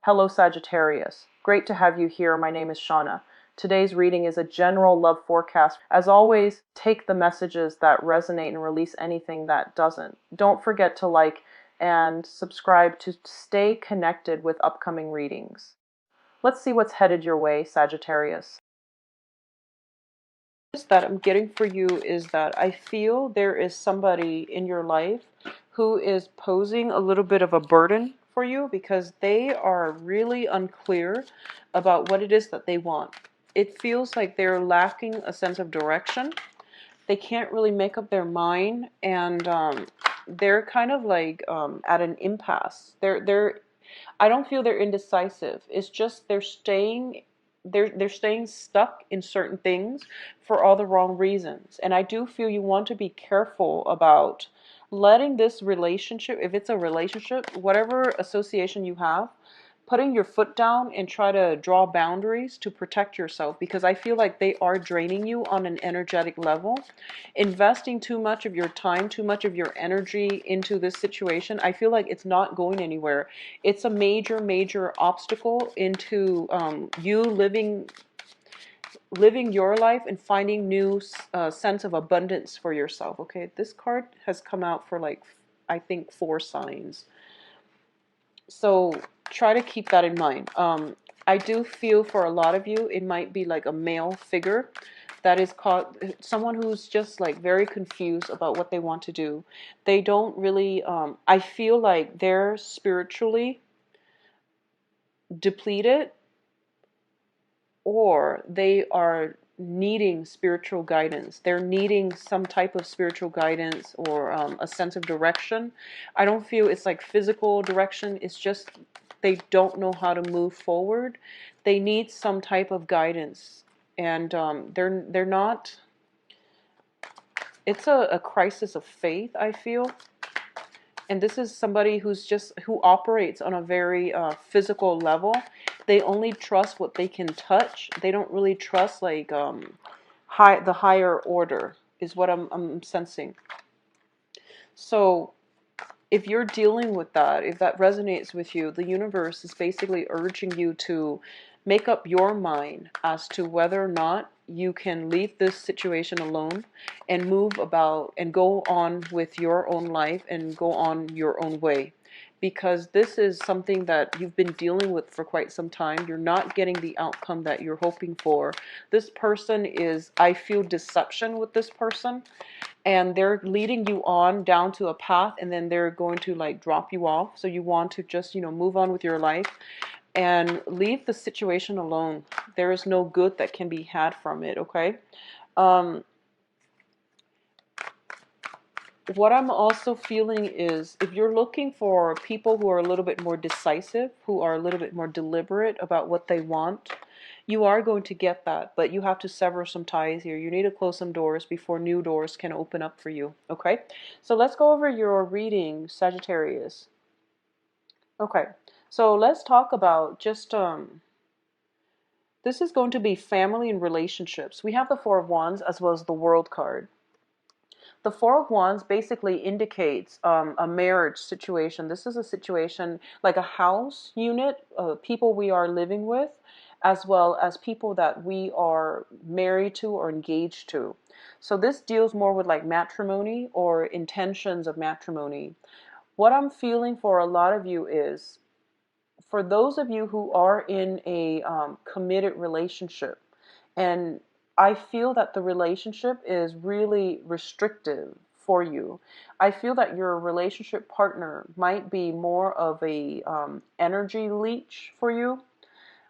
Hello Sagittarius. Great to have you here. My name is Shauna. Today's reading is a general love forecast. As always, take the messages that resonate and release anything that doesn't. Don't forget to like and subscribe to stay connected with upcoming readings. Let's see what's headed your way, Sagittarius. That I'm getting for you is that I feel there is somebody in your life who is posing a little bit of a burden for you because they are really unclear about what it is that they want. It feels like they're lacking a sense of direction. They can't really make up their mind, and they're kind of like at an impasse. I don't feel they're indecisive. It's just they're staying stuck in certain things for all the wrong reasons. And I do feel you want to be careful about letting this relationship, if it's a relationship, whatever association you have, putting your foot down and try to draw boundaries to protect yourself, because I feel like they are draining you on an energetic level. Investing too much of your time, too much of your energy into this situation, I feel like it's not going anywhere. It's a major obstacle into you living your life and finding new sense of abundance for yourself. Okay, this card has come out for like, I think 4 signs. So try to keep that in mind. I do feel for a lot of you, it might be like a male figure that is called someone who's just like very confused about what they want to do. They don't really, I feel like they're spiritually depleted, or they are needing spiritual guidance. They're needing some type of spiritual guidance or a sense of direction. I don't feel it's like physical direction. It's just they don't know how to move forward. They need some type of guidance, and they're not. It's a crisis of faith, I feel. And this is somebody who operates on a very physical level. They only trust what they can touch. They don't really trust like the higher order is what I'm sensing. So if you're dealing with that, if that resonates with you, the universe is basically urging you to make up your mind as to whether or not you can leave this situation alone and move about and go on with your own life and go on your own way. Because this is something that you've been dealing with for quite some time. You're not getting the outcome that you're hoping for. This person is, I feel deception with this person. And they're leading you on down to a path, and then they're going to like drop you off. So you want to just, move on with your life and leave the situation alone. There is no good that can be had from it, okay? What I'm also feeling is if you're looking for people who are a little bit more decisive, who are a little bit more deliberate about what they want, you are going to get that, but you have to sever some ties here. You need to close some doors before new doors can open up for you, okay? So let's go over your reading, Sagittarius. Okay, so let's talk about just, this is going to be family and relationships. We have the Four of Wands as well as the World card. The Four of Wands basically indicates a marriage situation. This is a situation like a house unit, people we are living with, as well as people that we are married to or engaged to. So this deals more with like matrimony or intentions of matrimony. What I'm feeling for a lot of you is, for those of you who are in a committed relationship, and I feel that the relationship is really restrictive for you. I feel that your relationship partner might be more of a energy leech for you,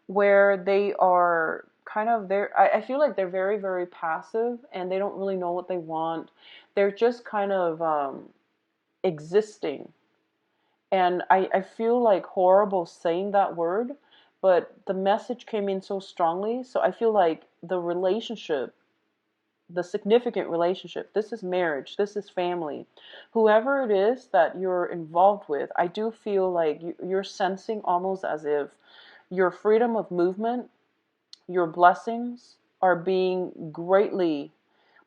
where they are kind of there. I feel like they're very passive and they don't really know what they want. They're just kind of existing. And I feel like horrible saying that word, but the message came in so strongly. So I feel like the relationship, the significant relationship, this is marriage, this is family, whoever it is that you're involved with, I do feel like you're sensing almost as if your freedom of movement, your blessings are being greatly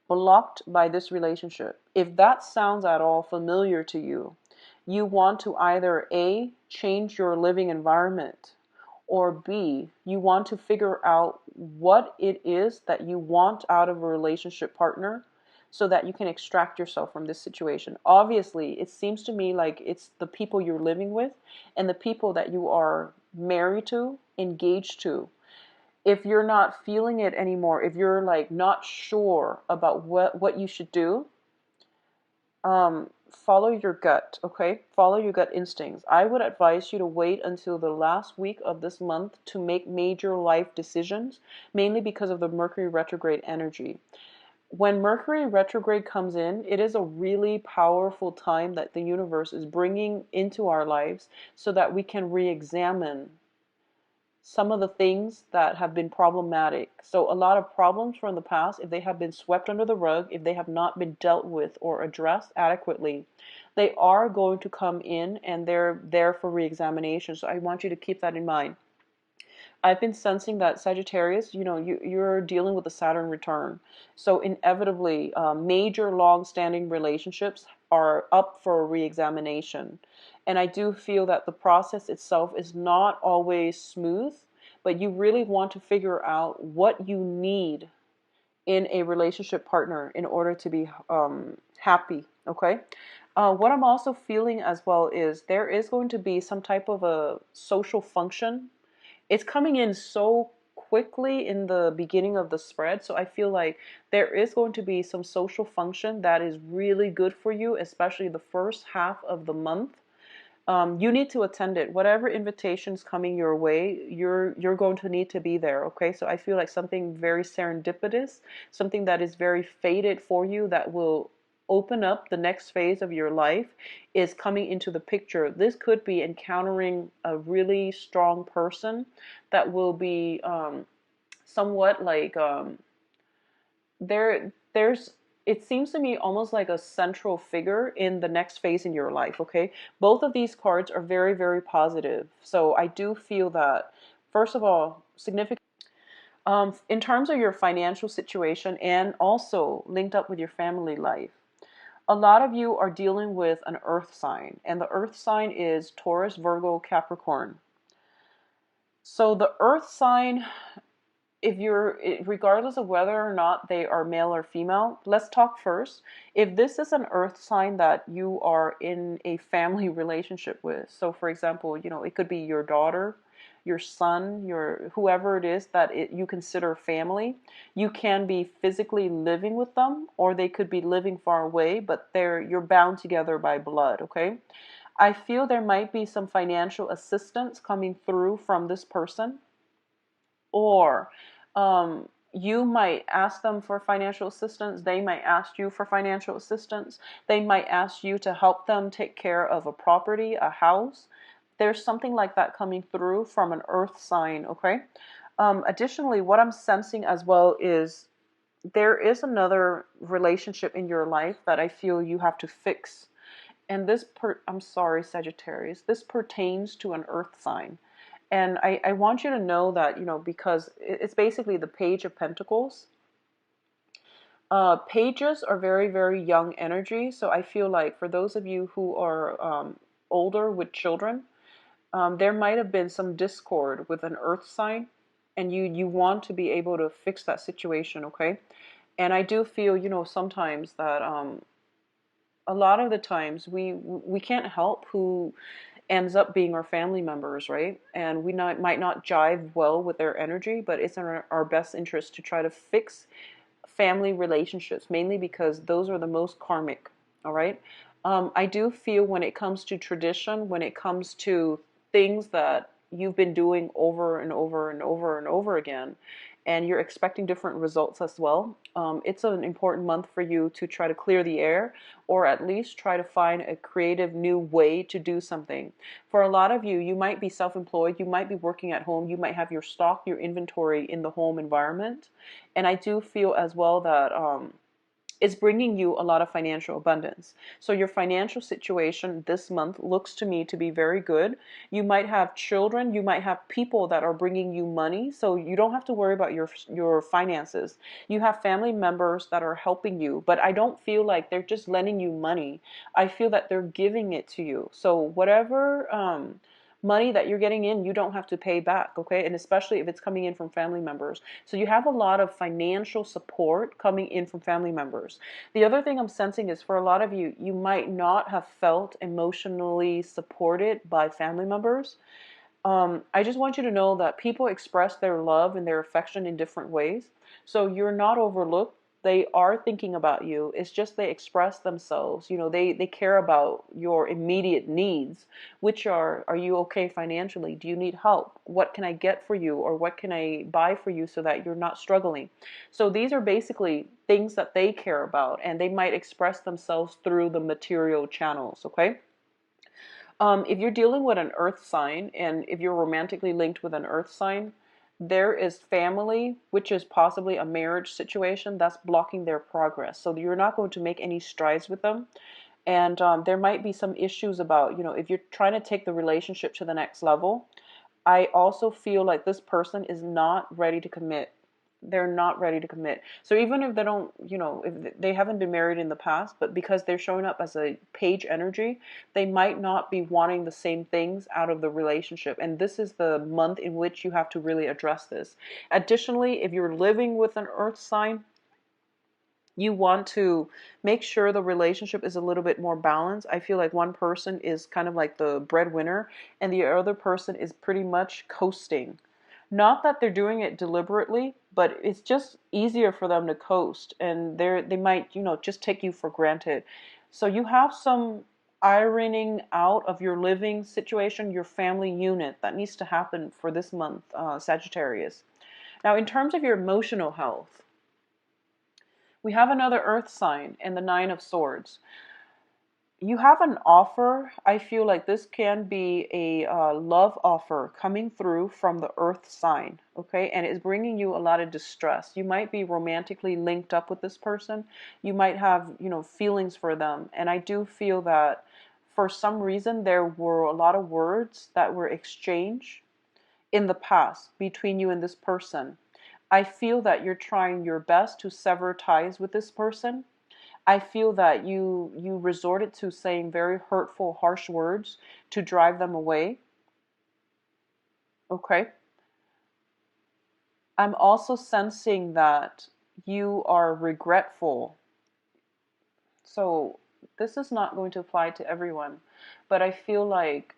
blocked by this relationship. If that sounds at all familiar to you, you want to either A, change your living environment, or B, you want to figure out what it is that you want out of a relationship partner so that you can extract yourself from this situation. Obviously, it seems to me like it's the people you're living with and the people that you are married to, engaged to. If you're not feeling it anymore, if you're like not sure about what you should do, follow your gut, okay? Follow your gut instincts. I would advise you to wait until the last week of this month to make major life decisions, mainly because of the Mercury retrograde energy. When Mercury retrograde comes in, it is a really powerful time that the universe is bringing into our lives so that we can re-examine some of the things that have been problematic. So a lot of problems from the past, if they have been swept under the rug, if they have not been dealt with or addressed adequately, they are going to come in and they're there for re-examination. So I want you to keep that in mind. I've been sensing that Sagittarius, you're dealing with the Saturn return. So inevitably, major long-standing relationships are up for re-examination. And I do feel that the process itself is not always smooth, but you really want to figure out what you need in a relationship partner in order to be happy, okay? What I'm also feeling as well is there is going to be some type of a social function. It's coming in so quickly in the beginning of the spread. So I feel like there is going to be some social function that is really good for you, especially the first half of the month. You need to attend it. Whatever invitation's coming your way, you're going to need to be there. Okay, so I feel like something very serendipitous, something that is very fated for you, that will open up the next phase of your life, is coming into the picture. This could be encountering a really strong person that will be somewhat like there's it seems to me almost like a central figure in the next phase in your life, okay? Both of these cards are very, very positive. So I do feel that, first of all, significant in terms of your financial situation and also linked up with your family life. A lot of you are dealing with an earth sign, and the earth sign is Taurus, Virgo, Capricorn. So the earth sign, if you're, regardless of whether or not they are male or female, let's talk first. If this is an earth sign that you are in a family relationship with, so for example, it could be your daughter, your son, your whoever it is that you consider family. You can be physically living with them, or they could be living far away, but you're bound together by blood, okay? I feel there might be some financial assistance coming through from this person, or you might ask them for financial assistance. They might ask you for financial assistance. They might ask you to help them take care of a property, a house. There's something like that coming through from an earth sign, okay? Additionally, what I'm sensing as well is there is another relationship in your life that I feel you have to fix. And I'm sorry, Sagittarius, this pertains to an earth sign. And I want you to know that, because it's basically the Page of Pentacles. Pages are very, very young energy. So I feel like for those of you who are older with children, there might have been some discord with an earth sign. And you want to be able to fix that situation, okay? And I do feel, sometimes that a lot of the times we can't help who ends up being our family members, right? And we might not jive well with their energy, but it's in our best interest to try to fix family relationships, mainly because those are the most karmic, all right? I do feel when it comes to tradition, when it comes to things that you've been doing over and over and over and over again, and you're expecting different results as well, it's an important month for you to try to clear the air, or at least try to find a creative new way to do something. For a lot of you, you might be self-employed, you might be working at home, you might have your stock, your inventory in the home environment. And I do feel as well that it's bringing you a lot of financial abundance. So your financial situation this month looks to me to be very good. You might have children, you might have people that are bringing you money, so you don't have to worry about your finances. You have family members that are helping you, but I don't feel like they're just lending you money. I feel that they're giving it to you. So whatever money that you're getting in, you don't have to pay back, okay? And especially if it's coming in from family members. So you have a lot of financial support coming in from family members. The other thing I'm sensing is for a lot of you, you might not have felt emotionally supported by family members. I just want you to know that people express their love and their affection in different ways. So you're not overlooked. They are thinking about you. It's just they express themselves. You know, they care about your immediate needs, which are you okay financially? Do you need help? What can I get for you? Or what can I buy for you so that you're not struggling? So these are basically things that they care about, and they might express themselves through the material channels, okay? If you're dealing with an earth sign, and if you're romantically linked with an earth sign, there is family, which is possibly a marriage situation that's blocking their progress. So you're not going to make any strides with them. And there might be some issues about, you know, if you're trying to take the relationship to the next level, I also feel like this person is not ready to commit. They're not ready to commit. So even if they don't, you know, if they haven't been married in the past, but because they're showing up as a page energy, they might not be wanting the same things out of the relationship. And this is the month in which you have to really address this. Additionally, if you're living with an earth sign, you want to make sure the relationship is a little bit more balanced. I feel like one person is kind of like the breadwinner and the other person is pretty much coasting. Not that they're doing it deliberately, but it's just easier for them to coast, and they might, you know, just take you for granted. So you have some ironing out of your living situation, your family unit that needs to happen for this month, Sagittarius. Now, in terms of your emotional health, we have another earth sign and the Nine of Swords. You have an offer. I feel like this can be a love offer coming through from the earth sign, okay? And it's bringing you a lot of distress. You might be romantically linked up with this person. You might have, you know, feelings for them. And I do feel that for some reason there were a lot of words that were exchanged in the past between you and this person. I feel that you're trying your best to sever ties with this person. I feel that you resorted to saying very hurtful, harsh words to drive them away. Okay. I'm also sensing that you are regretful. So this is not going to apply to everyone, but I feel like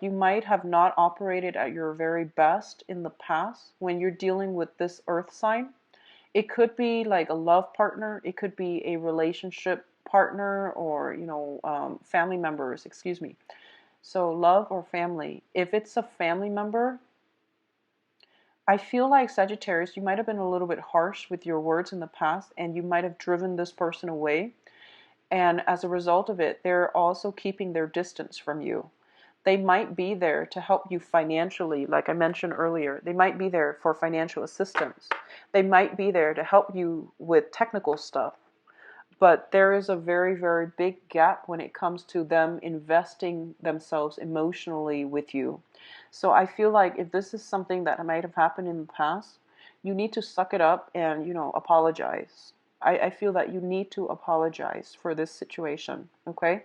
you might have not operated at your very best in the past when you're dealing with this earth sign. It could be like a love partner. It could be a relationship partner, or, you know, family members, excuse me. So love or family. If it's a family member, I feel like Sagittarius, you might have been a little bit harsh with your words in the past, and you might have driven this person away. And as a result of it, they're also keeping their distance from you. They might be there to help you financially, like I mentioned earlier. They might be there for financial assistance. They might be there to help you with technical stuff. But there is a very, very big gap when it comes to them investing themselves emotionally with you. So I feel like if this is something that might have happened in the past, you need to suck it up and, you know, apologize. I feel that you need to apologize for this situation, okay?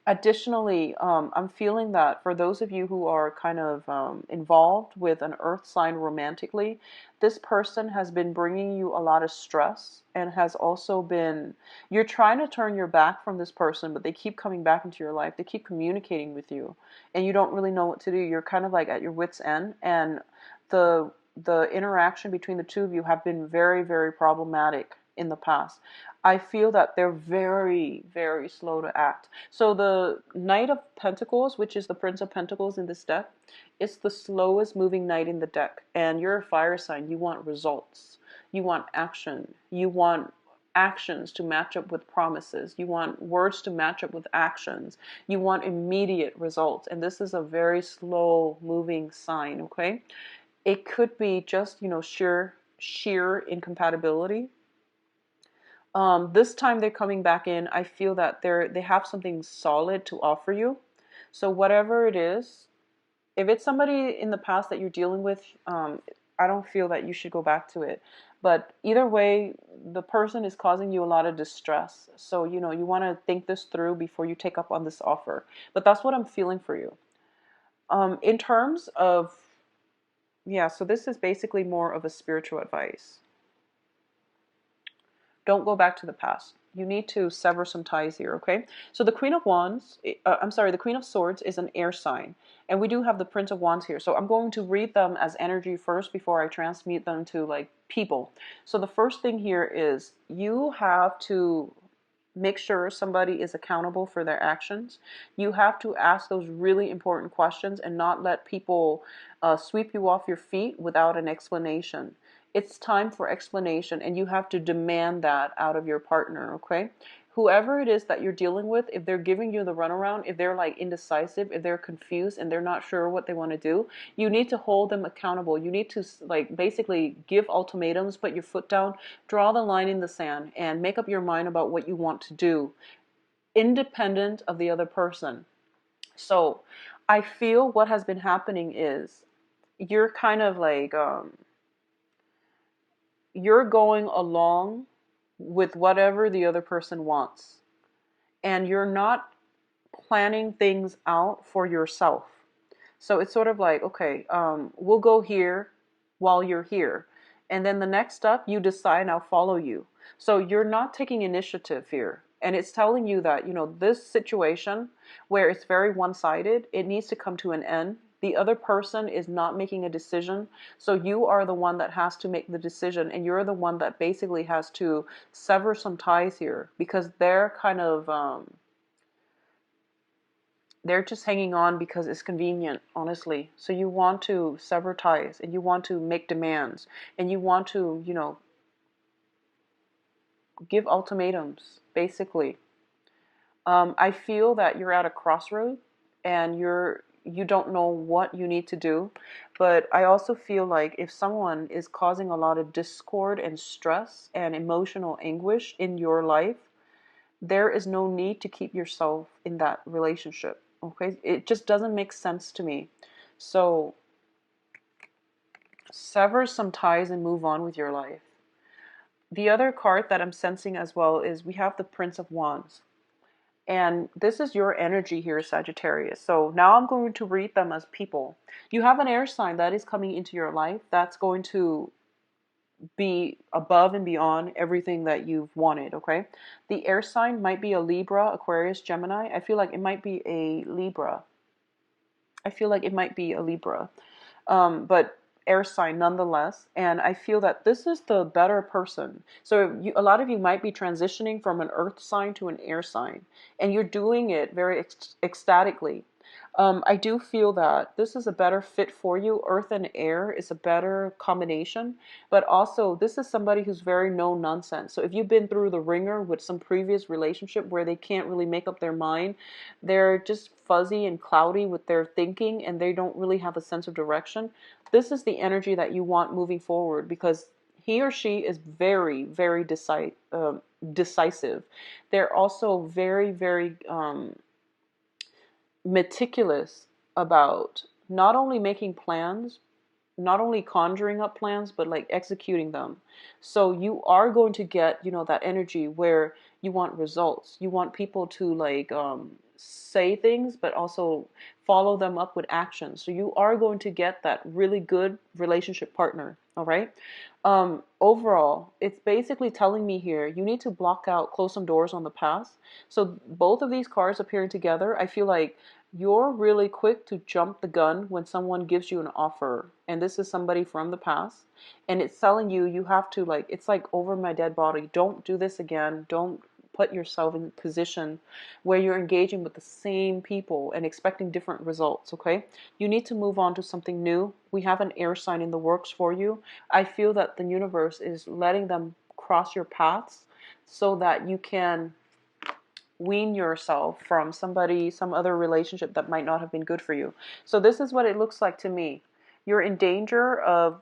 Additionally, I'm feeling that for those of you who are kind of involved with an earth sign romantically, this person has been bringing you a lot of stress, and has also been, you're trying to turn your back from this person, but they keep coming back into your life. They keep communicating with you, and you don't really know what to do. You're kind of like at your wit's end, and the interaction between the two of you have been very, very problematic in the past. I feel that they're very, very slow to act. So the Knight of Pentacles, which is the Prince of Pentacles in this deck, it's the slowest moving knight in the deck. And you're a fire sign. You want results. You want action. You want actions to match up with promises. You want words to match up with actions. You want immediate results. And this is a very slow moving sign, okay? It could be just, you know, sheer incompatibility. This time they're coming back in. I feel that they have something solid to offer you. So whatever it is, if it's somebody in the past that you're dealing with, I don't feel that you should go back to it. But either way, the person is causing you a lot of distress. So, you want to think this through before you take up on this offer. But that's what I'm feeling for you. In terms of, yeah, so this is basically more of a spiritual advice. Don't go back to the past. You need to sever some ties here, okay? So the Queen of Wands, the Queen of Swords is an air sign. And we do have the Prince of Wands here. So I'm going to read them as energy first before I transmute them to like people. So the first thing here is you have to make sure somebody is accountable for their actions. You have to ask those really important questions and not let people sweep you off your feet without an explanation. It's time for explanation, and you have to demand that out of your partner, okay? Whoever it is that you're dealing with, if they're giving you the runaround, if they're like indecisive, if they're confused and they're not sure what they want to do, you need to hold them accountable. You need to like basically give ultimatums, put your foot down, draw the line in the sand, and make up your mind about what you want to do, independent of the other person. So I feel what has been happening is you're kind of like, you're going along with whatever the other person wants, and you're not planning things out for yourself. So it's sort of like, okay, we'll go here while you're here, and then the next step you decide, I'll follow you. So you're not taking initiative here, and it's telling you that this situation where it's very one-sided, it needs to come to an end. The other person is not making a decision, so you are the one that has to make the decision, and you're the one that basically has to sever some ties here, because they're kind of they're just hanging on because it's convenient, honestly. So you want to sever ties, and you want to make demands, and you want to, give ultimatums, basically. I feel that you're at a crossroad, and you don't know what you need to do. But I also feel like if someone is causing a lot of discord and stress and emotional anguish in your life, there is no need to keep yourself in that relationship. Okay? It just doesn't make sense to me. So sever some ties and move on with your life. The other card that I'm sensing as well is we have the Prince of Wands. And this is your energy here, Sagittarius. So now I'm going to read them as people. You have an air sign that is coming into your life that's going to be above and beyond everything that you've wanted, okay? The air sign might be a Libra, Aquarius, Gemini. I feel like it might be a Libra. But air sign nonetheless. And I feel that this is the better person. So a lot of you might be transitioning from an earth sign to an air sign, and you're doing it very ecstatically. I do feel that this is a better fit for you. Earth and air is a better combination, but also this is somebody who's very no nonsense. So if you've been through the ringer with some previous relationship where they can't really make up their mind, they're just fuzzy and cloudy with their thinking, and they don't really have a sense of direction, this is the energy that you want moving forward, because he or she is very, very decisive. They're also very, very meticulous about not only making plans, not only conjuring up plans, but like executing them. So you are going to get, that energy where you want results. You want people to like say things, but also follow them up with action. So you are going to get that really good relationship partner. All right. Overall, it's basically telling me here you need to block out, close some doors on the past. So both of these cards appearing together, I feel like you're really quick to jump the gun when someone gives you an offer, and this is somebody from the past, and it's telling you you have to, like, it's like over my dead body. Don't do this again. Don't put yourself in a position where you're engaging with the same people and expecting different results, okay? You need to move on to something new. We have an air sign in the works for you. I feel that the universe is letting them cross your paths so that you can wean yourself from some other relationship that might not have been good for you. So this is what it looks like to me. You're in danger of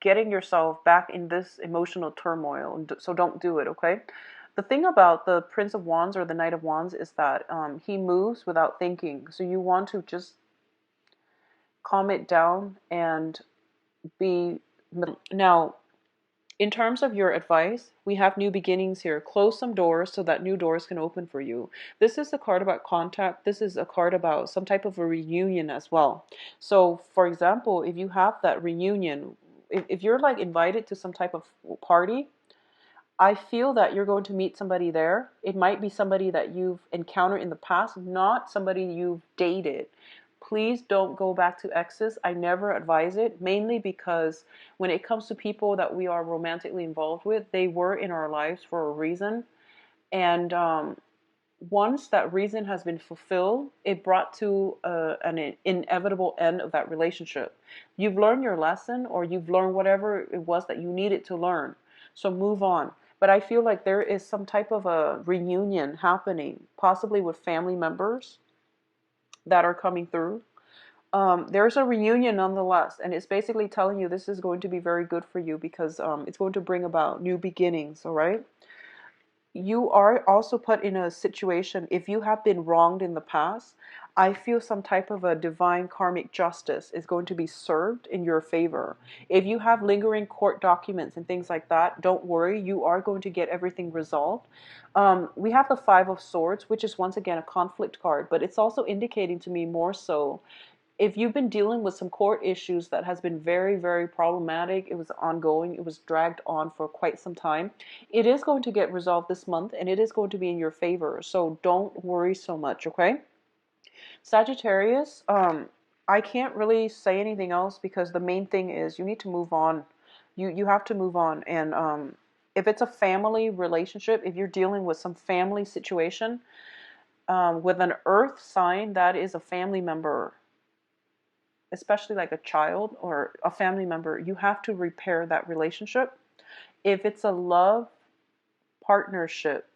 getting yourself back in this emotional turmoil, so don't do it, okay? The thing about the Prince of Wands or the Knight of Wands is that he moves without thinking. So you want to just calm it down and be... Now, In terms of your advice, we have new beginnings here. Close some doors so that new doors can open for you. This is a card about contact. This is a card about some type of a reunion as well. So, for example, if you have that reunion, if you're like invited to some type of party, I feel that you're going to meet somebody there. It might be somebody that you've encountered in the past, not somebody you've dated. Please don't go back to exes. I never advise it, mainly because when it comes to people that we are romantically involved with, they were in our lives for a reason. And once that reason has been fulfilled, it brought to an inevitable end of that relationship. You've learned your lesson, or you've learned whatever it was that you needed to learn. So move on. But I feel like there is some type of a reunion happening, possibly with family members that are coming through. There's a reunion nonetheless, and it's basically telling you this is going to be very good for you because it's going to bring about new beginnings, all right? You are also put in a situation, if you have been wronged in the past, I feel some type of a divine karmic justice is going to be served in your favor. If you have lingering court documents and things like that, don't worry, you are going to get everything resolved. We have the Five of Swords, which is once again a conflict card, but it's also indicating to me more so if you've been dealing with some court issues that has been very, very problematic, it was ongoing, it was dragged on for quite some time, it is going to get resolved this month and it is going to be in your favor. So don't worry so much, okay? Sagittarius, I can't really say anything else because the main thing is you need to move on. You have to move on. And if it's a family relationship, if you're dealing with some family situation, with an earth sign, that is a family member, especially like a child or a family member, you have to repair that relationship. If it's a love partnership,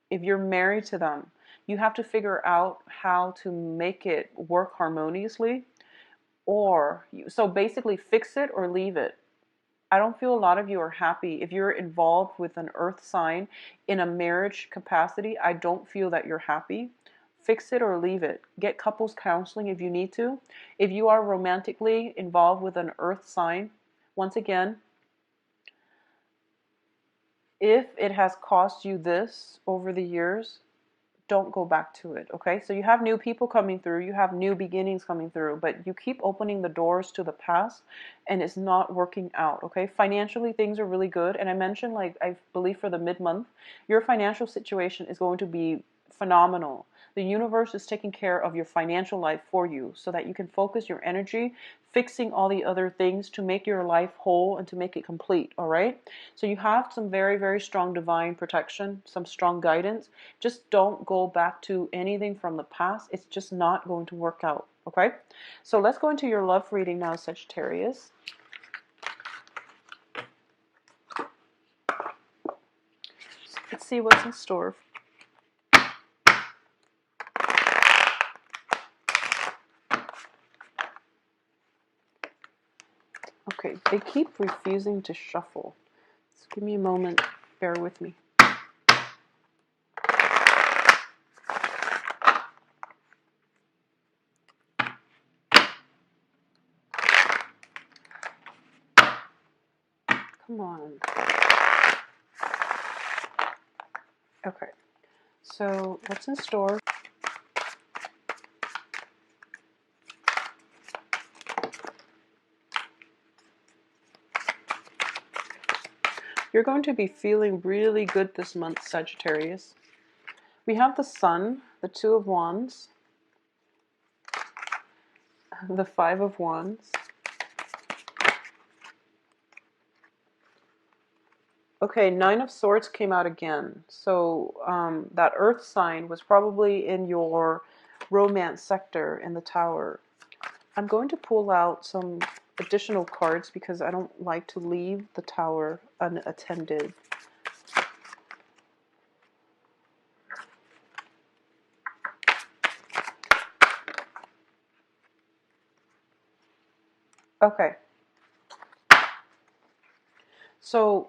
if you're married to them, you have to figure out how to make it work harmoniously. So basically fix it or leave it. I don't feel a lot of you are happy. If you're involved with an earth sign in a marriage capacity, I don't feel that you're happy. Fix it or leave it. Get couples counseling if you need to. If you are romantically involved with an earth sign, once again, if it has cost you this over the years, don't go back to it, okay? So you have new people coming through, you have new beginnings coming through, but you keep opening the doors to the past and it's not working out, okay? Financially, things are really good. And I mentioned, like, I believe for the mid-month, your financial situation is going to be phenomenal. The universe is taking care of your financial life for you so that you can focus your energy fixing all the other things to make your life whole and to make it complete, all right? So you have some very, very strong divine protection, some strong guidance. Just don't go back to anything from the past. It's just not going to work out, okay? So let's go into your love reading now, Sagittarius. Let's see what's in store. Okay, they keep refusing to shuffle. So give me a moment. Bear with me. Come on. Okay, so what's in store? You're going to be feeling really good this month, Sagittarius. We have the Sun, the Two of Wands, the Five of Wands. Okay, Nine of Swords came out again. So that Earth sign was probably in your romance sector in the Tower. I'm going to pull out some additional cards because I don't like to leave the Tower unattended. Okay. So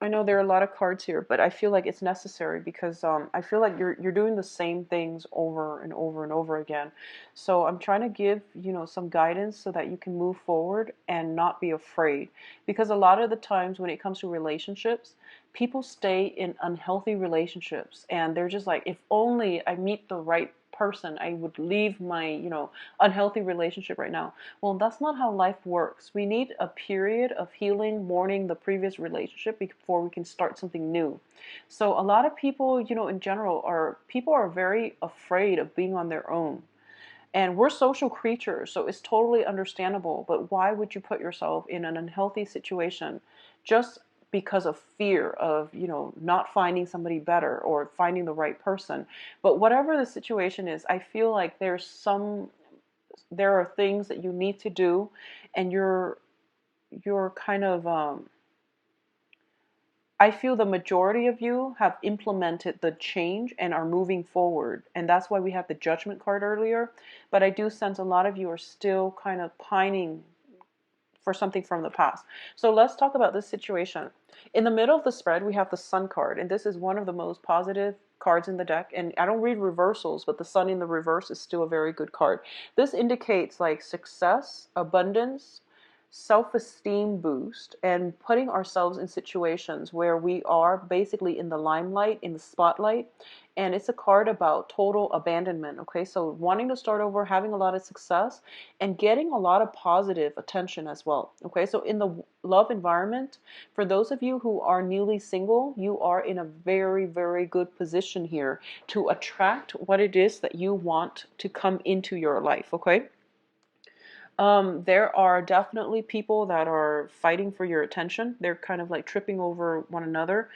I know there are a lot of cards here, but I feel like it's necessary because I feel like you're doing the same things over and over and over again. So I'm trying to give, some guidance so that you can move forward and not be afraid. Because a lot of the times when it comes to relationships, people stay in unhealthy relationships and they're just like, if only I meet the right person, I would leave my, unhealthy relationship right now. Well, that's not how life works. We need a period of healing, mourning the previous relationship before we can start something new. So a lot of people, in general, people are very afraid of being on their own. And we're social creatures, so it's totally understandable. But why would you put yourself in an unhealthy situation just because of fear of, not finding somebody better or finding the right person? But whatever the situation is, I feel like there are things that you need to do, and you're kind of I feel the majority of you have implemented the change and are moving forward, and that's why we had the judgment card earlier. But I do sense a lot of you are still kind of pining for something from the past. So let's talk about this situation. In the middle of the spread, we have the Sun card, and this is one of the most positive cards in the deck. And I don't read reversals, but the Sun in the reverse is still a very good card. This indicates like success, abundance, self-esteem boost, and putting ourselves in situations where we are basically in the limelight, in the spotlight. And it's a card about total abandonment. Okay, so wanting to start over, having a lot of success, and getting a lot of positive attention as well. Okay, so in the love environment, for those of you who are newly single, you are in a very, very good position here to attract what it is that you want to come into your life. Okay. There are definitely people that are fighting for your attention. They're kind of like tripping over one another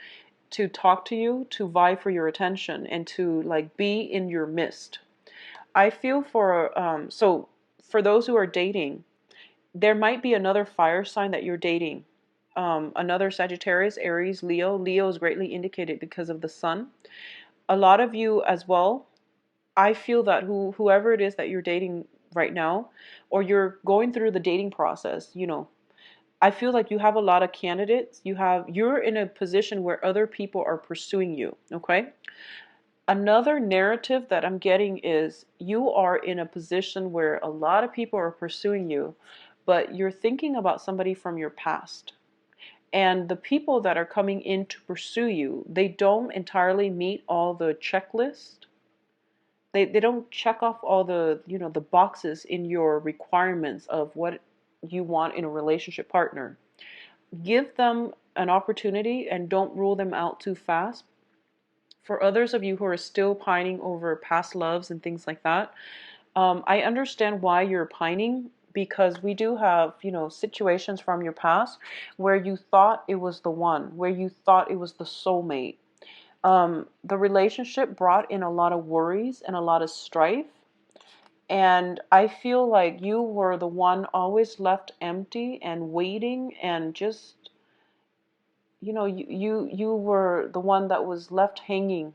to talk to you, to vie for your attention, and to like be in your midst. I feel so for those who are dating, there might be another fire sign that you're dating. Another Sagittarius, Aries, Leo. Leo is greatly indicated because of the sun. A lot of you as well. I feel that whoever it is that you're dating right now, or you're going through the dating process, I feel like you have a lot of candidates. You're in a position where other people are pursuing you. Okay. Another narrative that I'm getting is you are in a position where a lot of people are pursuing you, but you're thinking about somebody from your past. And the people that are coming in to pursue you, they don't entirely meet all the checklist. They don't check off all the, the boxes in your requirements of what you want in a relationship partner. Give them an opportunity and don't rule them out too fast. For others of you who are still pining over past loves and things like that, I understand why you're pining, because we do have, situations from your past where you thought it was the one, where you thought it was the soulmate. The relationship brought in a lot of worries and a lot of strife. And I feel like you were the one always left empty and waiting and just, you were the one that was left hanging.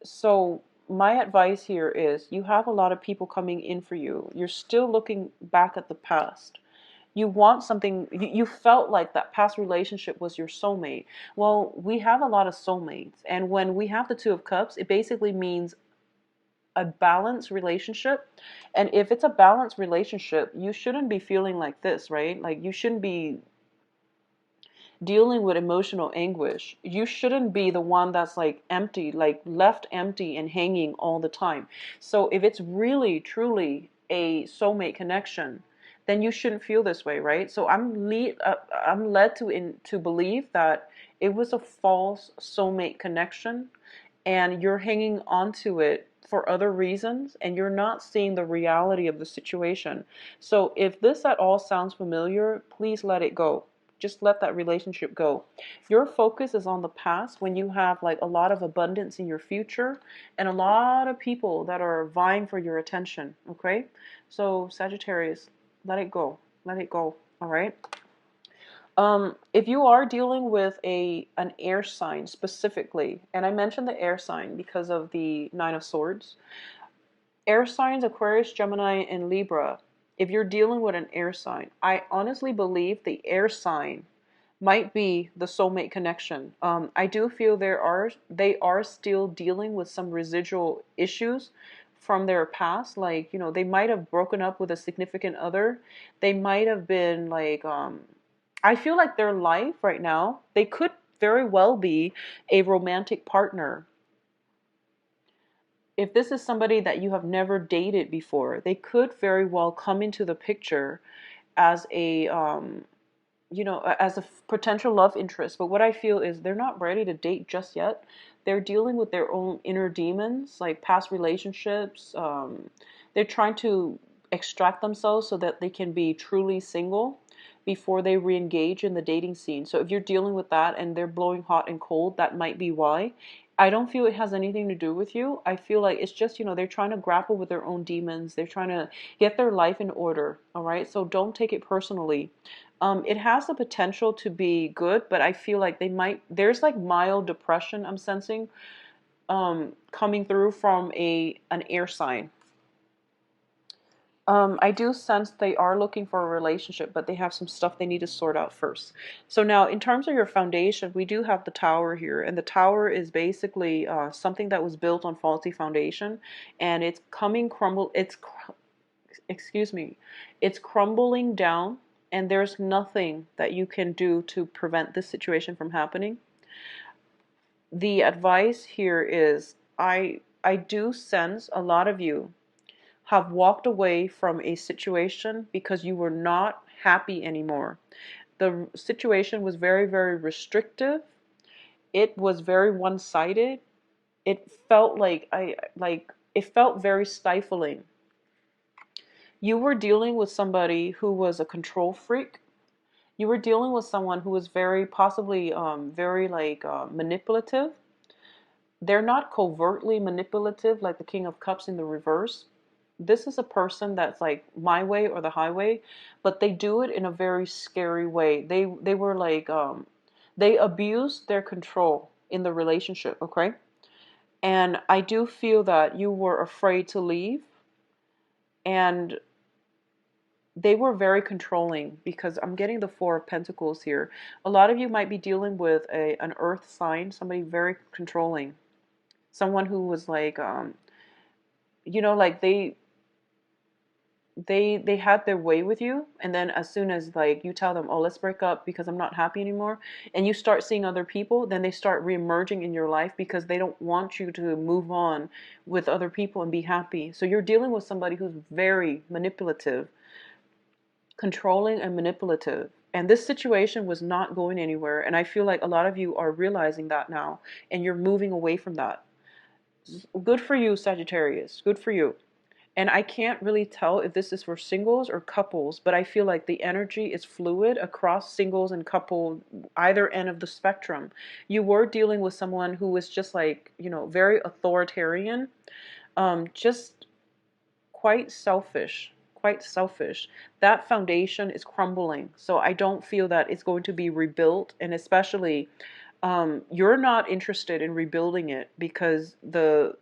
So my advice here is you have a lot of people coming in for you. You're still looking back at the past. You want something, you felt like that past relationship was your soulmate. Well, we have a lot of soulmates. And when we have the Two of Cups, it basically means a balanced relationship. And if it's a balanced relationship, you shouldn't be feeling like this, right? Like you shouldn't be dealing with emotional anguish. You shouldn't be the one that's like empty, like left empty and hanging all the time. So if it's really truly a soulmate connection, then you shouldn't feel this way, right? So I'm led to believe that it was a false soulmate connection, and you're hanging on to it for other reasons, and you're not seeing the reality of the situation. So if this at all sounds familiar, please let it go. Just let that relationship go. Your focus is on the past when you have like a lot of abundance in your future and a lot of people that are vying for your attention. Okay? So Sagittarius, let it go. Let it go. All right? If you are dealing with an air sign specifically, and I mentioned the air sign because of the Nine of Swords, air signs, Aquarius, Gemini, and Libra, if you're dealing with an air sign, I honestly believe the air sign might be the soulmate connection. I do feel they are still dealing with some residual issues from their past. Like, you know, they might have broken up with a significant other. They might have been like, I feel like their life right now, they could very well be a romantic partner. If this is somebody that you have never dated before, they could very well come into the picture as a you know, as a potential love interest. But what I feel is they're not ready to date just yet. They're dealing with their own inner demons, like past relationships. They're trying to extract themselves so that they can be truly single before they re-engage in the dating scene. So if you're dealing with that and they're blowing hot and cold, that might be why. I don't feel it has anything to do with you. I feel like it's just, you know, they're trying to grapple with their own demons. They're trying to get their life in order. All right. So don't take it personally. It has the potential to be good, but I feel like there's like mild depression I'm sensing coming through from an air sign. I do sense they are looking for a relationship, but they have some stuff they need to sort out first. So now, in terms of your foundation, we do have the tower here, and the tower is basically something that was built on faulty foundation, and it's coming crumble. Excuse me, it's crumbling down, and there's nothing that you can do to prevent this situation from happening. The advice here is, I do sense a lot of you have walked away from a situation because you were not happy anymore. The situation was very, very restrictive. It was very one-sided. It felt it felt very stifling. You were dealing with somebody who was a control freak. You were dealing with someone who was very possibly very manipulative. They're not covertly manipulative like the King of Cups in the reverse. This is a person that's like my way or the highway, but they do it in a very scary way. They were they abused their control in the relationship, okay? And I do feel that you were afraid to leave, and they were very controlling because I'm getting the Four of Pentacles here. A lot of you might be dealing with an earth sign, somebody very controlling. Someone who was you know, like they had their way with you, and then as soon as like you tell them, oh, let's break up because I'm not happy anymore, and you start seeing other people, then they start reemerging in your life because they don't want you to move on with other people and be happy. So you're dealing with somebody who's very manipulative, controlling and manipulative. And this situation was not going anywhere. And I feel like a lot of you are realizing that now, and you're moving away from that. Good for you, Sagittarius. Good for you. And I can't really tell if this is for singles or couples, but I feel like the energy is fluid across singles and couple, either end of the spectrum. You were dealing with someone who was just like, you know, very authoritarian, just quite selfish. Quite selfish. That foundation is crumbling. So I don't feel that it's going to be rebuilt. And especially, you're not interested in rebuilding it because the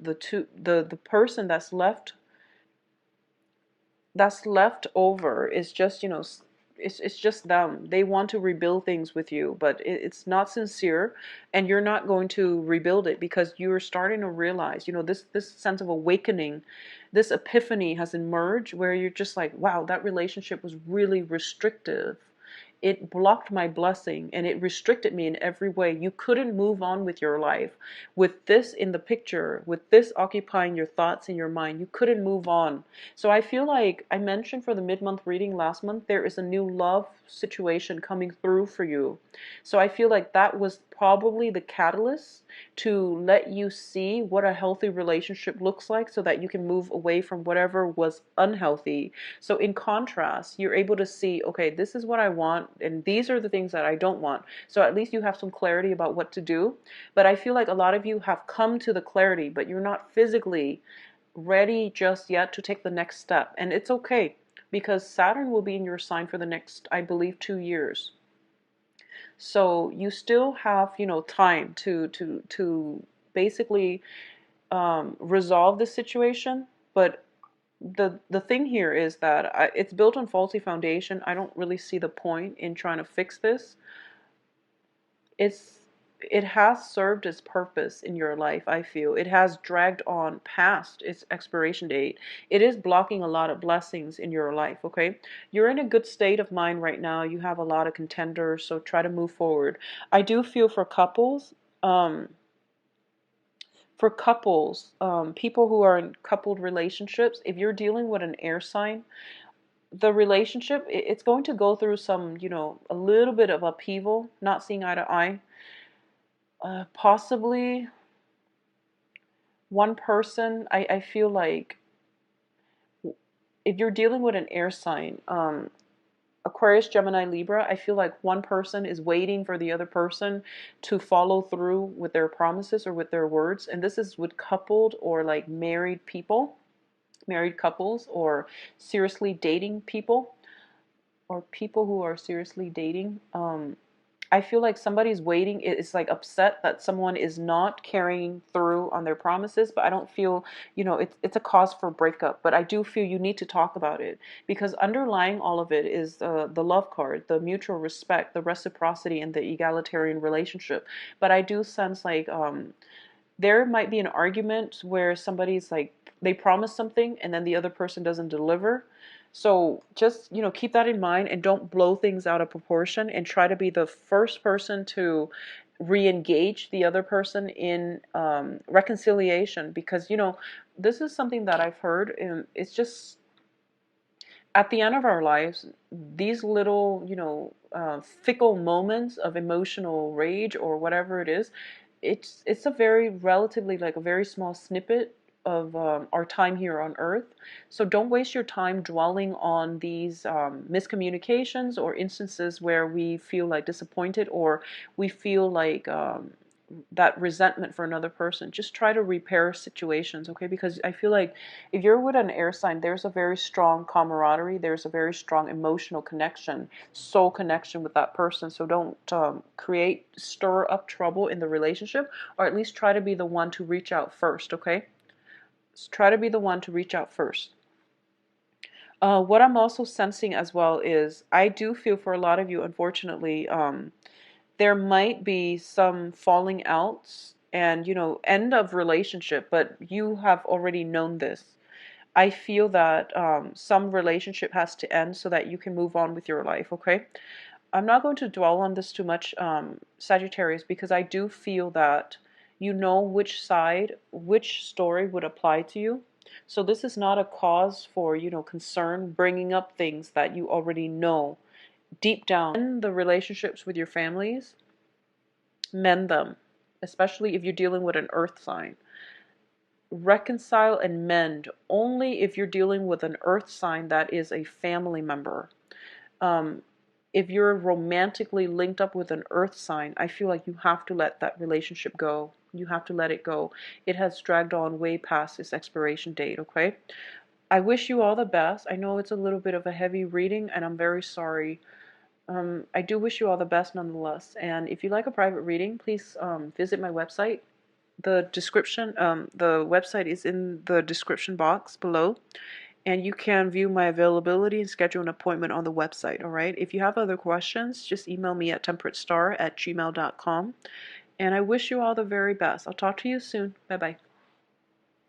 person that's left over is just, you know, it's just them. They want to rebuild things with you, but it's not sincere, and you're not going to rebuild it because you're starting to realize, you know, this sense of awakening, this epiphany has emerged where you're just like, wow, that relationship was really restrictive. It blocked my blessing and it restricted me in every way. You couldn't move on with your life. With this in the picture, with this occupying your thoughts in your mind, you couldn't move on. So I feel like I mentioned for the mid-month reading last month, there is a new love situation coming through for you. So I feel like that was probably the catalyst to let you see what a healthy relationship looks like so that you can move away from whatever was unhealthy. So in contrast, you're able to see, okay, this is what I want and these are the things that I don't want. So at least you have some clarity about what to do. But I feel like a lot of you have come to the clarity, but you're not physically ready just yet to take the next step. And it's okay because Saturn will be in your sign for the next, I believe, 2 years. So you still have, you know, time to basically resolve this situation. But the thing here is that it's built on faulty foundation. I don't really see the point in trying to fix this. it's it has served its purpose in your life. I feel it has dragged on past its expiration date. It is blocking a lot of blessings in your life. Okay, you're in a good state of mind right now. You have a lot of contenders, so try to move forward. I do feel for couples, um people who are in coupled relationships, if you're dealing with an air sign, the relationship, it's going to go through some, a little bit of upheaval, not seeing eye to eye. Possibly one person, I feel like if you're dealing with an air sign, Aquarius, Gemini, Libra, I feel like one person is waiting for the other person to follow through with their promises or with their words. And this is with coupled or like married people, married couples, or seriously dating people, or people who are seriously dating. I feel like somebody's waiting. It's like upset that someone is not carrying through on their promises, but I don't feel, it's a cause for breakup. But I do feel you need to talk about it, because underlying all of it is the love card, the mutual respect, the reciprocity, and the egalitarian relationship. But I do sense like there might be an argument where somebody's like, they promise something and then the other person doesn't deliver. So just, keep that in mind and don't blow things out of proportion, and try to be the first person to re-engage the other person in reconciliation, because, this is something that I've heard, and it's just at the end of our lives, these little, fickle moments of emotional rage or whatever it is, it's a very relatively, like a very small snippet of our time here on Earth. So don't waste your time dwelling on these miscommunications or instances where we feel like disappointed, or we feel like that resentment for another person. Just try to repair situations, okay? Because I feel like if you're with an air sign, there's a very strong camaraderie, there's a very strong emotional connection, soul connection with that person. So don't stir up trouble in the relationship, or at least try to be the one to reach out first, okay? So try to be the one to reach out first. What I'm also sensing as well is, I do feel for a lot of you, unfortunately, there might be some falling outs and, end of relationship, but you have already known this. I feel that some relationship has to end so that you can move on with your life, okay? I'm not going to dwell on this too much, Sagittarius, because I do feel that you know which side, which story would apply to you. So this is not a cause for, concern, bringing up things that you already know deep down. In the relationships with your families, mend them, especially if you're dealing with an earth sign. Reconcile and mend only if you're dealing with an earth sign that is a family member. If you're romantically linked up with an earth sign, I feel like you have to let that relationship go. You have to let it go. It has dragged on way past its expiration date, okay? I wish you all the best. I know it's a little bit of a heavy reading, and I'm very sorry. I do wish you all the best nonetheless. And if you like a private reading, please visit my website. The website is in the description box below. And you can view my availability and schedule an appointment on the website, all right? If you have other questions, just email me at temperatestar@gmail.com. And I wish you all the very best. I'll talk to you soon. Bye-bye.